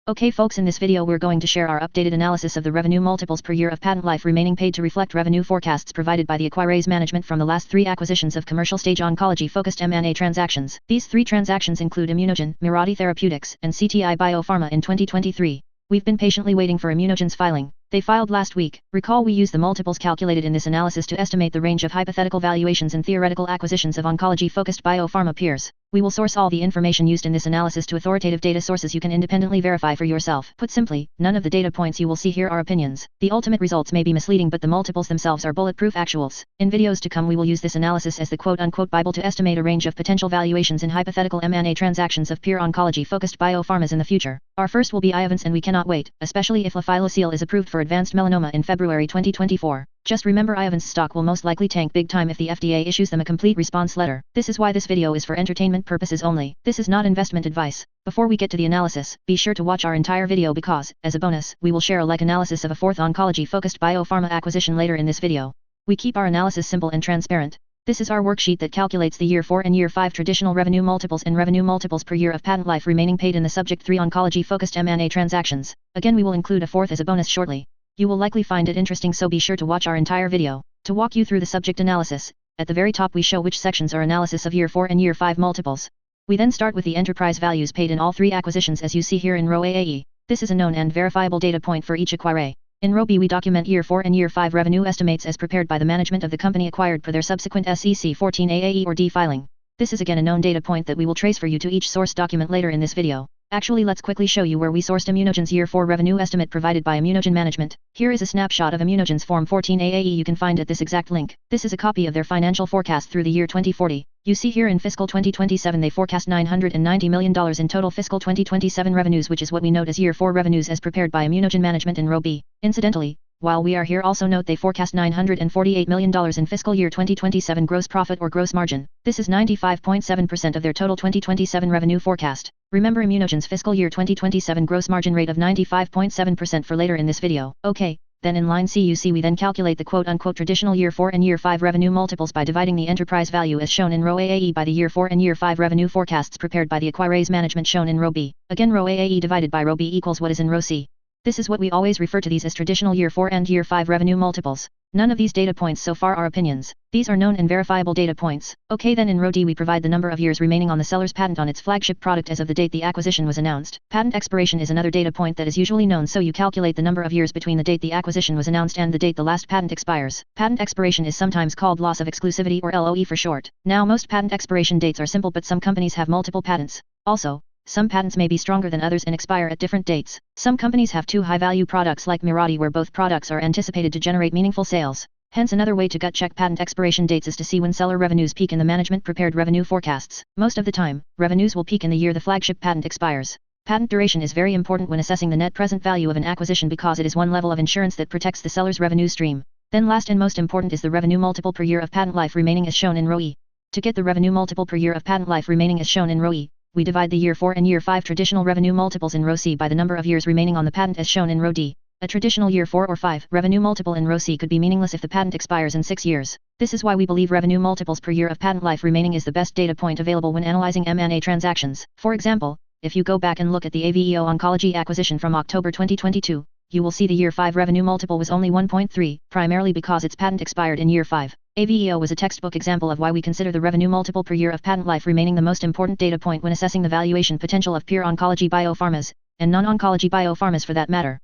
Okay folks, in this video we're going to share our updated analysis of the revenue multiples per year of patent life remaining paid to reflect revenue forecasts provided by the acquiree's management from the last 3 acquisitions of commercial stage oncology-focused M&A transactions. These 3 transactions include Immunogen, Mirati Therapeutics, and CTI Biopharma in 2023. We've been patiently waiting for Immunogen's filing. They filed last week. Recall we use the multiples calculated in this analysis to estimate the range of hypothetical valuations and theoretical acquisitions of oncology-focused biopharma peers. We will source all the information used in this analysis to authoritative data sources you can independently verify for yourself. Put simply, none of the data points you will see here are opinions. The ultimate results may be misleading, but the multiples themselves are bulletproof actuals. In videos to come we will use this analysis as the quote-unquote Bible to estimate a range of potential valuations in hypothetical M&A transactions of peer oncology-focused biopharmas in the future. Our first will be Iovance, and we cannot wait, especially if lifileucel is approved for advanced melanoma in February 2024. Just remember, Iovance stock will most likely tank big time if the FDA issues them a complete response letter. This is why this video is for entertainment purposes only. This is not investment advice. Before we get to the analysis, be sure to watch our entire video because, as a bonus, we will share a like analysis of a 4th oncology-focused biopharma acquisition later in this video. We keep our analysis simple and transparent. This is our worksheet that calculates the year 4 and year 5 traditional revenue multiples and revenue multiples per year of patent life remaining paid in the subject 3 oncology-focused M&A transactions. Again, we will include a 4th as a bonus shortly. You will likely find it interesting, so be sure to watch our entire video. To walk you through the subject analysis, at the very top we show which sections are analysis of year 4 and year 5 multiples. We then start with the enterprise values paid in all 3 acquisitions as you see here in row AAE. This is a known and verifiable data point for each acquiree. In row B we document year 4 and year 5 revenue estimates as prepared by the management of the company acquired per their subsequent SEC 14 AAE or D filing. This is again a known data point that we will trace for you to each source document later in this video. Actually, let's quickly show you where we sourced Immunogen's year 4 revenue estimate provided by Immunogen management. Here is a snapshot of Immunogen's Form 14 AAE you can find at this exact link. This is a copy of their financial forecast through the year 2040. You see here in fiscal 2027 they forecast $990 million in total fiscal 2027 revenues, which is what we note as year 4 revenues as prepared by Immunogen management in row B. Incidentally, while we are here, also note they forecast $948 million in fiscal year 2027 gross profit or gross margin. This is 95.7% of their total 2027 revenue forecast. Remember Immunogen's fiscal year 2027 gross margin rate of 95.7% for later in this video. Okay, then in line C you see we then calculate the quote-unquote traditional year 4 and year 5 revenue multiples by dividing the enterprise value as shown in row AAE by the year 4 and year 5 revenue forecasts prepared by the acquiree's management shown in row B. Again, row AAE divided by row B equals what is in row C. This is what we always refer to these as traditional year 4 and year 5 revenue multiples. None of these data points so far are opinions. These are known and verifiable data points. Okay, then in row D we provide the number of years remaining on the seller's patent on its flagship product as of the date the acquisition was announced. Patent expiration is another data point that is usually known, so you calculate the number of years between the date the acquisition was announced and the date the last patent expires. Patent expiration is sometimes called loss of exclusivity or LOE for short. Now, most patent expiration dates are simple, but some companies have multiple patents. Also, some patents may be stronger than others and expire at different dates. Some companies have 2 high-value products like Mirati where both products are anticipated to generate meaningful sales. Hence, another way to gut check patent expiration dates is to see when seller revenues peak in the management-prepared revenue forecasts. Most of the time, revenues will peak in the year the flagship patent expires. Patent duration is very important when assessing the net present value of an acquisition because it is one level of insurance that protects the seller's revenue stream. Then last and most important is the revenue multiple per year of patent life remaining as shown in row E. To get the revenue multiple per year of patent life remaining as shown in row E, we divide the year 4 and year 5 traditional revenue multiples in row C by the number of years remaining on the patent as shown in row D. A traditional year 4 or 5 revenue multiple in row C could be meaningless if the patent expires in 6 years. This is why we believe revenue multiples per year of patent life remaining is the best data point available when analyzing M&A transactions. For example, if you go back and look at the AVEO Oncology acquisition from October 2022, you will see the year 5 revenue multiple was only 1.3, primarily because its patent expired in year 5. AVEO was a textbook example of why we consider the revenue multiple per year of patent life remaining the most important data point when assessing the valuation potential of pure oncology biopharmas, and non-oncology biopharmas for that matter.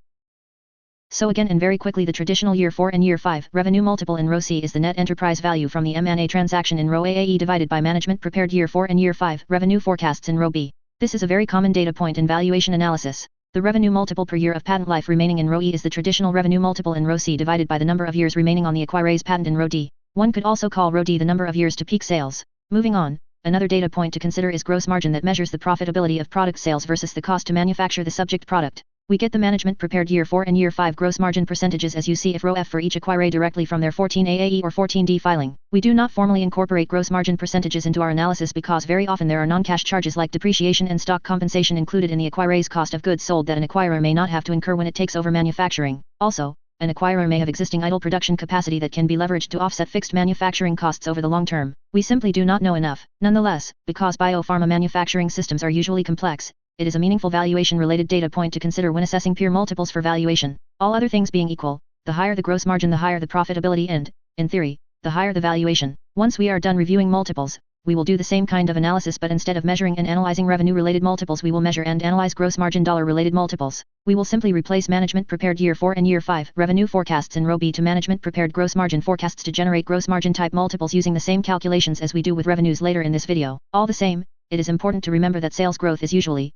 So again and very quickly, the traditional year 4 and year 5 revenue multiple in row C is the net enterprise value from the M&A transaction in row AAE divided by management prepared year 4 and year 5 revenue forecasts in row B. This is a very common data point in valuation analysis. The revenue multiple per year of patent life remaining in row E is the traditional revenue multiple in row C divided by the number of years remaining on the acquiree's patent in row D. One could also call row D the number of years to peak sales. Moving on, another data point to consider is gross margin that measures the profitability of product sales versus the cost to manufacture the subject product. We get the management prepared year 4 and year 5 gross margin percentages as you see if row F for each acquiree directly from their 14 AAE or 14D filing. We do not formally incorporate gross margin percentages into our analysis because very often there are non-cash charges like depreciation and stock compensation included in the acquiree's cost of goods sold that an acquirer may not have to incur when it takes over manufacturing. Also, an acquirer may have existing idle production capacity that can be leveraged to offset fixed manufacturing costs over the long term. We simply do not know enough. Nonetheless, because biopharma manufacturing systems are usually complex, it is a meaningful valuation-related data point to consider when assessing peer multiples for valuation. All other things being equal, the higher the gross margin the higher the profitability and, in theory, the higher the valuation. Once we are done reviewing multiples, we will do the same kind of analysis, but instead of measuring and analyzing revenue-related multiples, we will measure and analyze gross margin dollar-related multiples. We will simply replace management-prepared year 4 and year 5 revenue forecasts in row B to management-prepared gross margin forecasts to generate gross margin type multiples using the same calculations as we do with revenues later in this video. All the same, it is important to remember that sales growth is usually,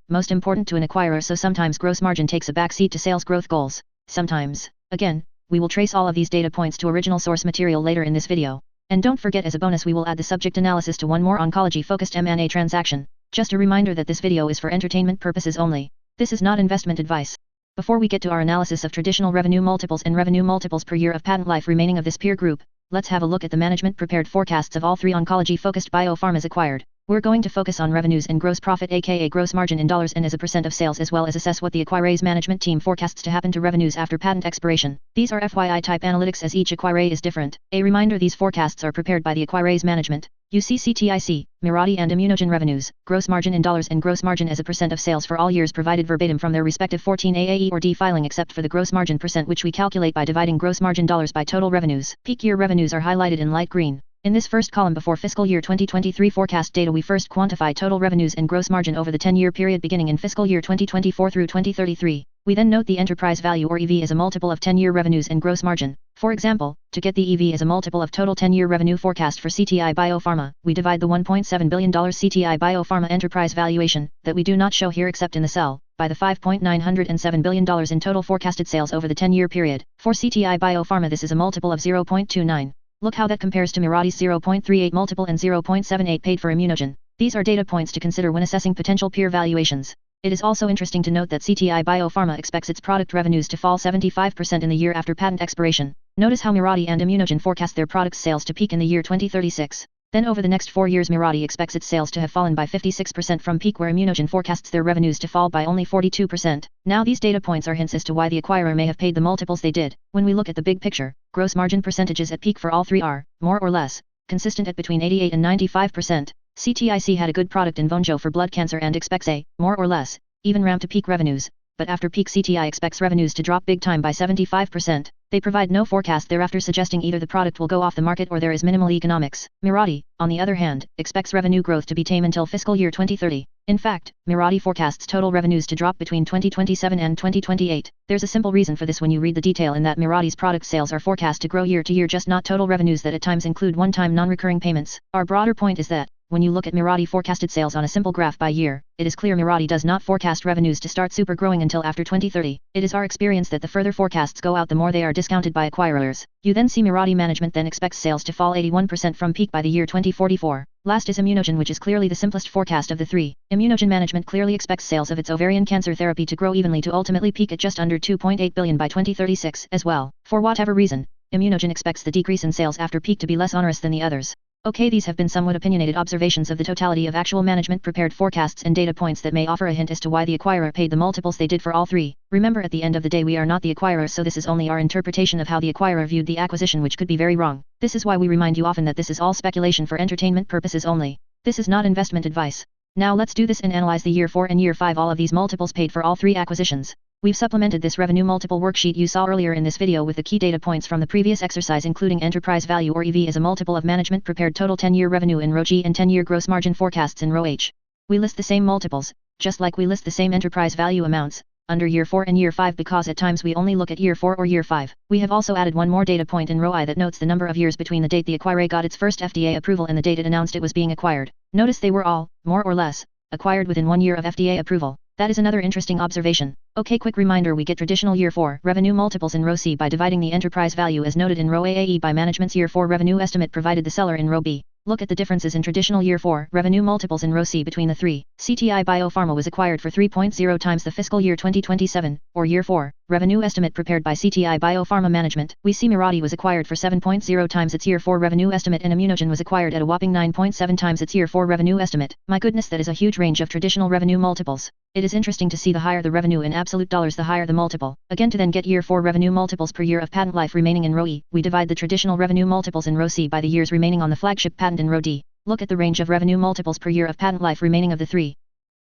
most important to an acquirer, so sometimes gross margin takes a backseat to sales growth goals. Sometimes, again, we will trace all of these data points to original source material later in this video. And don't forget, as a bonus, we will add the subject analysis to one more oncology-focused M&A transaction. Just a reminder that this video is for entertainment purposes only. This is not investment advice. Before we get to our analysis of traditional revenue multiples and revenue multiples per year of patent life remaining of this peer group, let's have a look at the management-prepared forecasts of all 3 oncology-focused biopharmas acquired. We're going to focus on revenues and gross profit, aka gross margin in dollars and as a percent of sales, as well as assess what the acquiree's management team forecasts to happen to revenues after patent expiration. These are FYI type analytics as each acquiree is different. A reminder, these forecasts are prepared by the acquiree's management. You see CTI, Mirati and Immunogen revenues, gross margin in dollars and gross margin as a percent of sales for all years provided verbatim from their respective 14 AAE or D filing, except for the gross margin percent, which we calculate by dividing gross margin dollars by total revenues. Peak year revenues are highlighted in light green. In this first column before fiscal year 2023 forecast data, we first quantify total revenues and gross margin over the 10-year period beginning in fiscal year 2024 through 2033. We then note the enterprise value or EV as a multiple of 10-year revenues and gross margin. For example, to get the EV as a multiple of total 10-year revenue forecast for CTI Biopharma, we divide the $1.7 billion CTI Biopharma enterprise valuation, that we do not show here except in the cell, by the $5.907 billion in total forecasted sales over the 10-year period. For CTI Biopharma, this is a multiple of 0.29. Look how that compares to Mirati's 0.38 multiple and 0.78 paid for Immunogen. These are data points to consider when assessing potential peer valuations. It is also interesting to note that CTI Biopharma expects its product revenues to fall 75% in the year after patent expiration. Notice how Mirati and Immunogen forecast their products' sales to peak in the year 2036. Then over the next 4 years, Mirati expects its sales to have fallen by 56% from peak, where Immunogen forecasts their revenues to fall by only 42%. Now these data points are hints as to why the acquirer may have paid the multiples they did. When we look at the big picture, gross margin percentages at peak for all 3 are, more or less, consistent at between 88 and 95%. CTIC had a good product in Vonjo for blood cancer and expects a, more or less, even ramp to peak revenues, but after peak CTI expects revenues to drop big time by 75%. They provide no forecast thereafter, suggesting either the product will go off the market or there is minimal economics. Mirati, on the other hand, expects revenue growth to be tame until fiscal year 2030. In fact, Mirati forecasts total revenues to drop between 2027 and 2028. There's a simple reason for this when you read the detail, in that Mirati's product sales are forecast to grow year to year, just not total revenues that at times include one-time non-recurring payments. Our broader point is that, when you look at Mirati forecasted sales on a simple graph by year, it is clear Mirati does not forecast revenues to start super growing until after 2030. It is our experience that the further forecasts go out, the more they are discounted by acquirers. You then see Mirati management then expects sales to fall 81% from peak by the year 2044. Last is Immunogen, which is clearly the simplest forecast of the 3. Immunogen management clearly expects sales of its ovarian cancer therapy to grow evenly to ultimately peak at just under $2.8 billion by 2036 as well. For whatever reason, Immunogen expects the decrease in sales after peak to be less onerous than the others. Okay, these have been somewhat opinionated observations of the totality of actual management-prepared forecasts and data points that may offer a hint as to why the acquirer paid the multiples they did for all 3. Remember, at the end of the day, we are not the acquirer, so this is only our interpretation of how the acquirer viewed the acquisition, which could be very wrong. This is why we remind you often that this is all speculation for entertainment purposes only. This is not investment advice. Now let's do this and analyze the year 4 and year 5 all of these multiples paid for all 3 acquisitions. We've supplemented this revenue multiple worksheet you saw earlier in this video with the key data points from the previous exercise, including enterprise value or EV as a multiple of management prepared total 10-year revenue in row G and 10-year gross margin forecasts in row H. We list the same multiples, just like we list the same enterprise value amounts, under year 4 and year 5, because at times we only look at year 4 or year 5. We have also added one more data point in row I that notes the number of years between the date the acquiree got its first FDA approval and the date it announced it was being acquired. Notice they were all, more or less, acquired within 1 year of FDA approval. That is another interesting observation. Okay, quick reminder, we get traditional year 4 revenue multiples in row C by dividing the enterprise value as noted in row AAE by management's year 4 revenue estimate provided the seller in row B. Look at the differences in traditional year 4 revenue multiples in row C between the 3. CTI Biopharma was acquired for 3.0 times the fiscal year 2027, or year 4, revenue estimate prepared by CTI Biopharma management. We see Mirati was acquired for 7.0 times its year 4 revenue estimate, and Immunogen was acquired at a whopping 9.7 times its year 4 revenue estimate. My goodness, that is a huge range of traditional revenue multiples. It is interesting to see the higher the revenue in absolute dollars, the higher the multiple. Again, to then get year 4 revenue multiples per year of patent life remaining in row E, we divide the traditional revenue multiples in row C by the years remaining on the flagship patent in row D. Look at the range of revenue multiples per year of patent life remaining of the 3.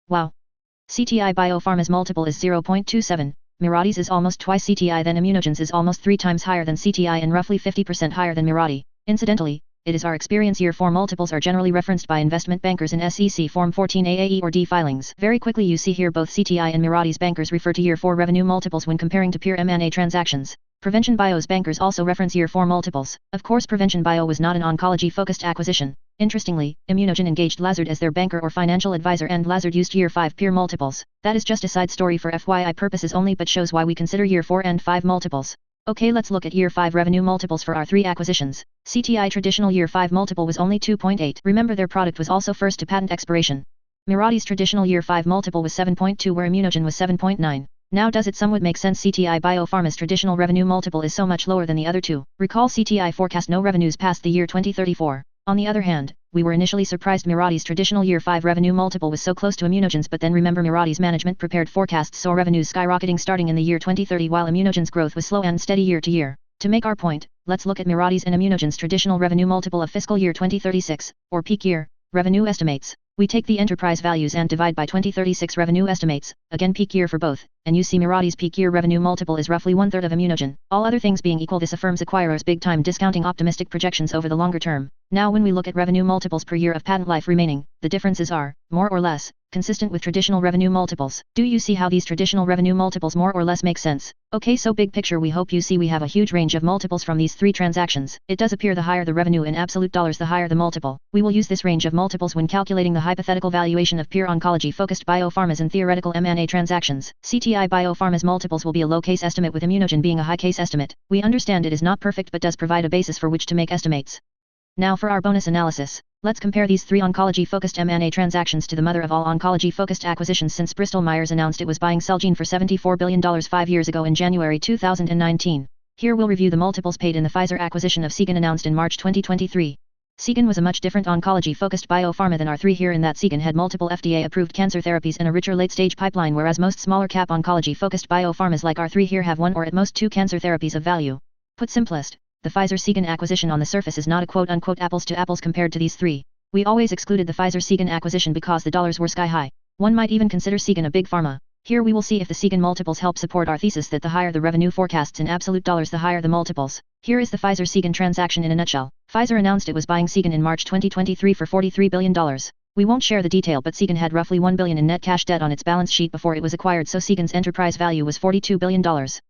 Wow! CTI Biopharma's multiple is 0.27. Mirati's is almost twice CTI, then Immunogen's is almost 3 times higher than CTI and roughly 50% higher than Mirati. Incidentally, it is our experience year 4 multiples are generally referenced by investment bankers in SEC Form 14 AAE or D filings. Very quickly, you see here both CTI and Mirati's bankers refer to year 4 revenue multiples when comparing to peer M&A transactions. Prevention Bio's bankers also reference year 4 multiples. Of course, Prevention Bio was not an oncology-focused acquisition. Interestingly, Immunogen engaged Lazard as their banker or financial advisor, and Lazard used year 5 peer multiples. That is just a side story for FYI purposes only, but shows why we consider year 4 and 5 multiples. Okay, let's look at year 5 revenue multiples for our 3 acquisitions. CTI traditional year 5 multiple was only 2.8. Remember, their product was also first to patent expiration. Mirati's traditional year 5 multiple was 7.2, where Immunogen was 7.9. Now does it somewhat make sense CTI Biopharma's traditional revenue multiple is so much lower than the other two? Recall CTI forecast no revenues past the year 2034. On the other hand, we were initially surprised Mirati's traditional year 5 revenue multiple was so close to Immunogen's, but then remember Mirati's management prepared forecasts saw revenues skyrocketing starting in the year 2030 while Immunogen's growth was slow and steady year to year. To make our point, let's look at Mirati's and Immunogen's traditional revenue multiple of fiscal year 2036, or peak year, revenue estimates. We take the enterprise values and divide by 2036 revenue estimates, again peak year for both, and you see Mirati's peak year revenue multiple is roughly 1/3 of Immunogen. All other things being equal, this affirms acquirers' big-time discounting optimistic projections over the longer term. Now when we look at revenue multiples per year of patent life remaining, the differences are, more or less, consistent with traditional revenue multiples. Do you see how these traditional revenue multiples more or less make sense? Okay, so big picture we hope you see we have a huge range of multiples from these 3 transactions. It does appear the higher the revenue in absolute dollars the higher the multiple. We will use this range of multiples when calculating the hypothetical valuation of pure oncology-focused biopharmas and theoretical M&A transactions. CTI Biopharma's multiples will be a low case estimate with Immunogen being a high case estimate. We understand it is not perfect but does provide a basis for which to make estimates. Now for our bonus analysis. Let's compare these 3 oncology-focused M&A transactions to the mother of all oncology-focused acquisitions since Bristol Myers announced it was buying Celgene for $74 billion 5 years ago in January 2019. Here we'll review the multiples paid in the Pfizer acquisition of Seagen announced in March 2023. Seagen was a much different oncology-focused biopharma than our 3 here in that Seagen had multiple FDA-approved cancer therapies and a richer late-stage pipeline, whereas most smaller-cap oncology-focused biopharmas like our 3 here have 1 or at most 2 cancer therapies of value. Put simplest, the Pfizer-Seagen acquisition on the surface is not a quote-unquote apples-to-apples compared to these 3. We always excluded the Pfizer-Seagen acquisition because the dollars were sky-high. One might even consider Seagen a big pharma. Here we will see if the Seagen multiples help support our thesis that the higher the revenue forecasts in absolute dollars the higher the multiples. Here is the Pfizer-Seagen transaction in a nutshell. Pfizer announced it was buying Seagen in March 2023 for $43 billion. We won't share the detail, but Seagen had roughly $1 billion in net cash debt on its balance sheet before it was acquired, so Seagen's enterprise value was $42 billion.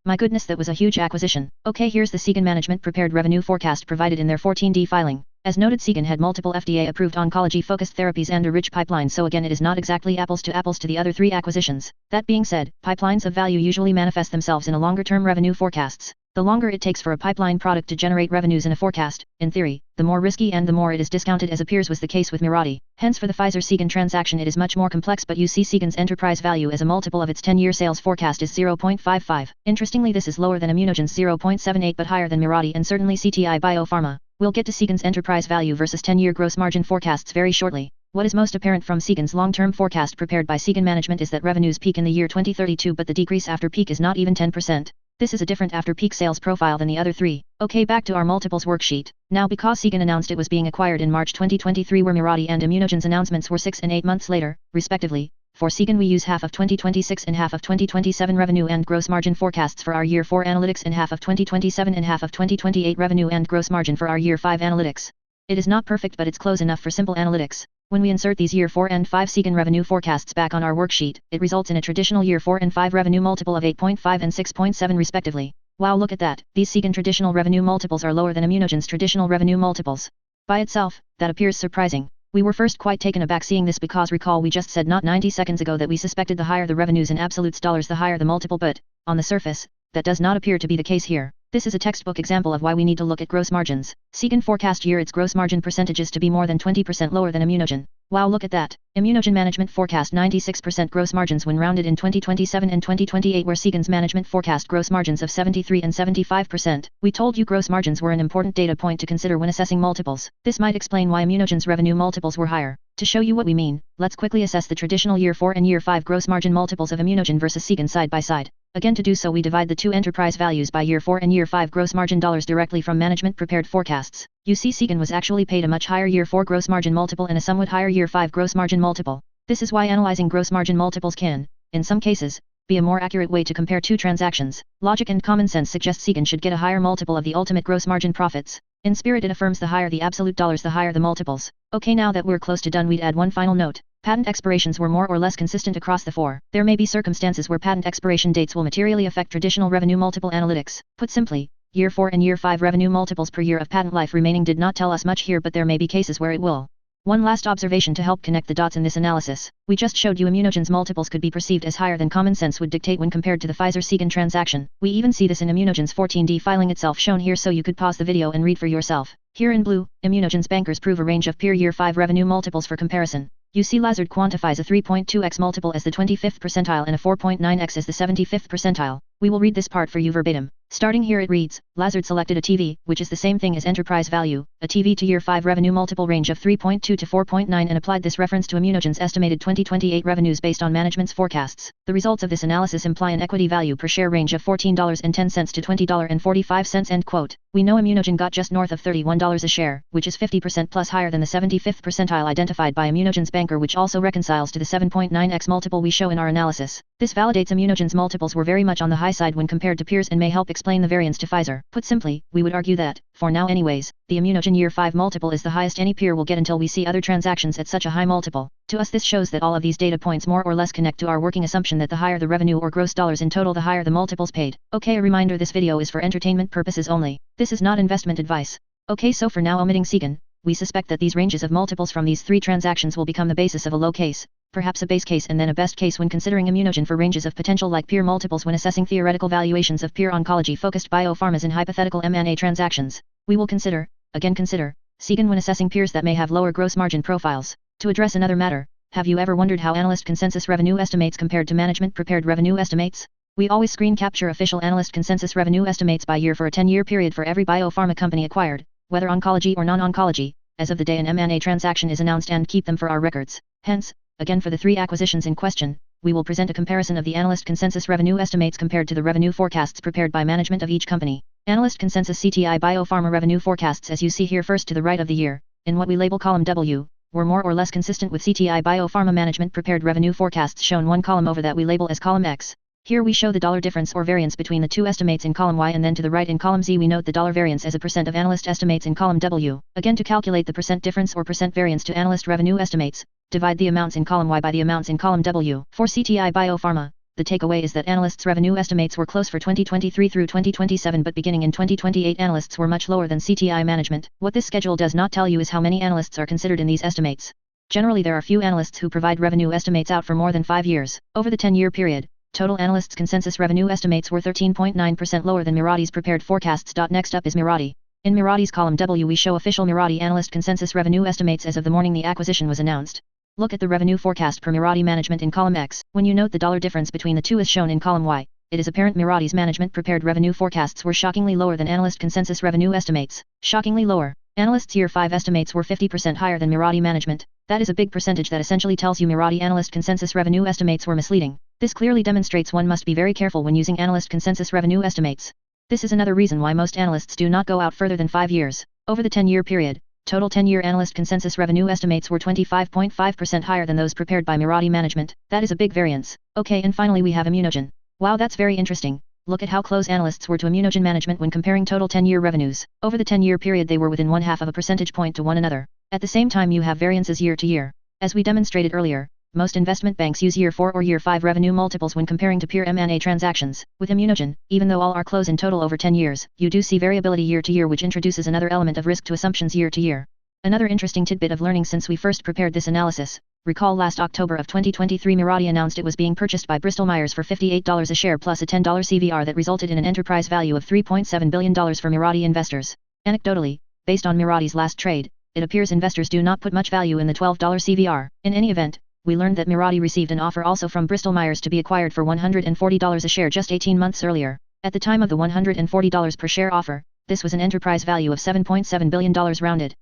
My goodness, that was a huge acquisition. Okay, here's the Seagen management prepared revenue forecast provided in their 14D filing. As noted, Seagen had multiple FDA-approved oncology-focused therapies and a rich pipeline, so again it is not exactly apples to the other 3 acquisitions. That being said, pipelines of value usually manifest themselves in a longer-term revenue forecasts. The longer it takes for a pipeline product to generate revenues in a forecast, in theory, the more risky and the more it is discounted, as appears was the case with Mirati. Hence for the Pfizer-Seagen transaction it is much more complex, but you see Seagen's enterprise value as a multiple of its 10-year sales forecast is 0.55. Interestingly, this is lower than Immunogen's 0.78 but higher than Mirati and certainly CTI Biopharma. We'll get to Seagen's enterprise value versus 10-year gross margin forecasts very shortly. What is most apparent from Seagen's long-term forecast prepared by Seagen management is that revenues peak in the year 2032, but the decrease after peak is not even 10%. This is a different after-peak sales profile than the other 3. Okay, back to our multiples worksheet. Now because Seagen announced it was being acquired in March 2023, where Mirati and Immunogen's announcements were 6 and 8 months later, respectively, for Seagen we use half of 2026 and half of 2027 revenue and gross margin forecasts for our year 4 analytics and half of 2027 and half of 2028 revenue and gross margin for our year 5 analytics. It is not perfect, but it's close enough for simple analytics. When we insert these year 4 and 5 Seagen revenue forecasts back on our worksheet, it results in a traditional year 4 and 5 revenue multiple of 8.5 and 6.7 respectively. Wow, look at that. These Seagen traditional revenue multiples are lower than Immunogen's traditional revenue multiples. By itself, that appears surprising. We were first quite taken aback seeing this because recall we just said not 90 seconds ago that we suspected the higher the revenues in absolute dollars the higher the multiple, but, on the surface, that does not appear to be the case here. This is a textbook example of why we need to look at gross margins. Seagen forecast year its gross margin percentages to be more than 20% lower than Immunogen. Wow, look at that. Immunogen management forecast 96% gross margins when rounded in 2027 and 2028, where Seagen's management forecast gross margins of 73 and 75%. We told you gross margins were an important data point to consider when assessing multiples. This might explain why Immunogen's revenue multiples were higher. To show you what we mean, let's quickly assess the traditional year 4 and year 5 gross margin multiples of Immunogen versus Seagen side by side. Again, to do so we divide the 2 enterprise values by year 4 and year 5 gross margin dollars directly from management prepared forecasts. You see Seagen was actually paid a much higher year 4 gross margin multiple and a somewhat higher year 5 gross margin multiple. This is why analyzing gross margin multiples can, in some cases, be a more accurate way to compare two transactions. Logic and common sense suggest Seagen should get a higher multiple of the ultimate gross margin profits. In spirit it affirms the higher the absolute dollars the higher the multiples. Okay, now that we're close to done, we'd add one final note. Patent expirations were more or less consistent across the four. There may be circumstances where patent expiration dates will materially affect traditional revenue multiple analytics. Put simply, year 4 and year 5 revenue multiples per year of patent life remaining did not tell us much here, but there may be cases where it will. One last observation to help connect the dots in this analysis. We just showed you Immunogen's multiples could be perceived as higher than common sense would dictate when compared to the Pfizer-Seagen transaction. We even see this in Immunogen's 14D filing itself, shown here, so you could pause the video and read for yourself. Here in blue, Immunogen's bankers prove a range of peer year 5 revenue multiples for comparison. You see Lazard quantifies a 3.2x multiple as the 25th percentile and a 4.9x as the 75th percentile. We will read this part for you verbatim. Starting here it reads, Lazard selected a TV, which is the same thing as enterprise value, a TV to year 5 revenue multiple range of 3.2 to 4.9, and applied this reference to Immunogen's estimated 2028 revenues based on management's forecasts. The results of this analysis imply an equity value per share range of $14.10 to $20.45, end quote. We know Immunogen got just north of $31 a share, which is 50% plus higher than the 75th percentile identified by Immunogen's banker, which also reconciles to the 7.9x multiple we show in our analysis. This validates Immunogen's multiples were very much on the high side when compared to peers and may help explain the variance to Pfizer. Put simply, we would argue that, for now anyways, the Immunogen year 5 multiple is the highest any peer will get until we see other transactions at such a high multiple. To us this shows that all of these data points more or less connect to our working assumption that the higher the revenue or gross dollars in total, the higher the multiples paid. Okay, a reminder, this video is for entertainment purposes only. This is not investment advice. Okay, so for now, omitting Seagen, we suspect that these ranges of multiples from these three transactions will become the basis of a low case, perhaps a base case, and then a best case when considering Immunogen for ranges of potential like peer multiples when assessing theoretical valuations of peer oncology-focused biopharmas in hypothetical M&A transactions. We will consider Seagen when assessing peers that may have lower gross margin profiles. To address another matter, have you ever wondered how analyst consensus revenue estimates compared to management-prepared revenue estimates? We always screen capture official analyst consensus revenue estimates by year for a 10-year period for every biopharma company acquired, whether oncology or non-oncology, as of the day an M&A transaction is announced, and keep them for our records. Hence, again for the three acquisitions in question, we will present a comparison of the analyst consensus revenue estimates compared to the revenue forecasts prepared by management of each company. Analyst consensus CTI Biopharma revenue forecasts, as you see here first to the right of the year, in what we label column W, were more or less consistent with CTI Biopharma management prepared revenue forecasts shown one column over that we label as column X. Here we show the dollar difference or variance between the two estimates in column Y, and then to the right in column Z we note the dollar variance as a percent of analyst estimates in column W. Again, to calculate the percent difference or percent variance to analyst revenue estimates, divide the amounts in column Y by the amounts in column W. For CTI Biopharma, the takeaway is that analysts' revenue estimates were close for 2023 through 2027, but beginning in 2028 analysts were much lower than CTI management. What this schedule does not tell you is how many analysts are considered in these estimates. Generally there are few analysts who provide revenue estimates out for more than 5 years. Over the 10-year period, total analysts' consensus revenue estimates were 13.9% lower than Mirati's prepared forecasts. Next up is Mirati. In Mirati's column W we show official Mirati analyst consensus revenue estimates as of the morning the acquisition was announced. Look at the revenue forecast per Mirati management in column X. When you note the dollar difference between the two as shown in column Y, it is apparent Mirati's management prepared revenue forecasts were shockingly lower than analyst consensus revenue estimates. Shockingly lower. Analysts' year 5 estimates were 50% higher than Mirati management. That is a big percentage that essentially tells you Mirati analyst consensus revenue estimates were misleading. This clearly demonstrates one must be very careful when using analyst consensus revenue estimates. This is another reason why most analysts do not go out further than 5 years. Over the 10-year period, total 10-year analyst consensus revenue estimates were 25.5% higher than those prepared by Mirati management. That is a big variance. Okay, and finally we have Immunogen. Wow, that's very interesting. Look at how close analysts were to Immunogen management when comparing total 10-year revenues. Over the 10-year period they were within 1/2 of a percentage point to one another. At the same time you have variances year to year. As we demonstrated earlier, most investment banks use year 4 or year 5 revenue multiples when comparing to peer M&A transactions. With Immunogen, even though all are close in total over 10 years, you do see variability year to year, which introduces another element of risk to assumptions year to year. Another interesting tidbit of learning since we first prepared this analysis. Recall last October of 2023 Mirati announced it was being purchased by Bristol Myers for $58 a share plus a $10 CVR that resulted in an enterprise value of $3.7 billion for Mirati investors. Anecdotally, based on Mirati's last trade, it appears investors do not put much value in the $12 CVR. In any event, we learned that Mirati received an offer also from Bristol Myers to be acquired for $140 a share just 18 months earlier. At the time of the $140 per share offer, this was an enterprise value of $7.7 billion rounded.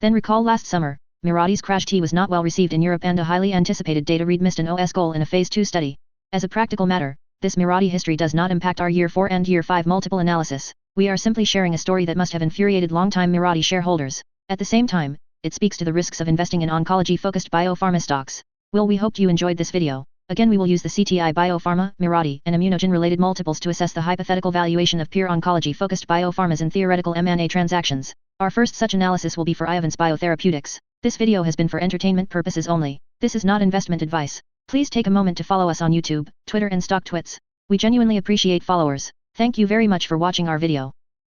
Then recall last summer, Mirati's crash T was not well received in Europe and a highly anticipated data read missed an OS goal in a phase 2 study. As a practical matter, this Mirati history does not impact our year 4 and year 5 multiple analysis. We are simply sharing a story that must have infuriated long-time Mirati shareholders. At the same time, it speaks to the risks of investing in oncology-focused biopharma stocks. Well, we hoped you enjoyed this video. Again, we will use the CTI Biopharma, Mirati, and Immunogen related multiples to assess the hypothetical valuation of pure oncology-focused biopharmas in theoretical M&A transactions. Our first such analysis will be for Mirati Therapeutics. This video has been for entertainment purposes only. This is not investment advice. Please take a moment to follow us on YouTube, Twitter and StockTwits. We genuinely appreciate followers. Thank you very much for watching our video.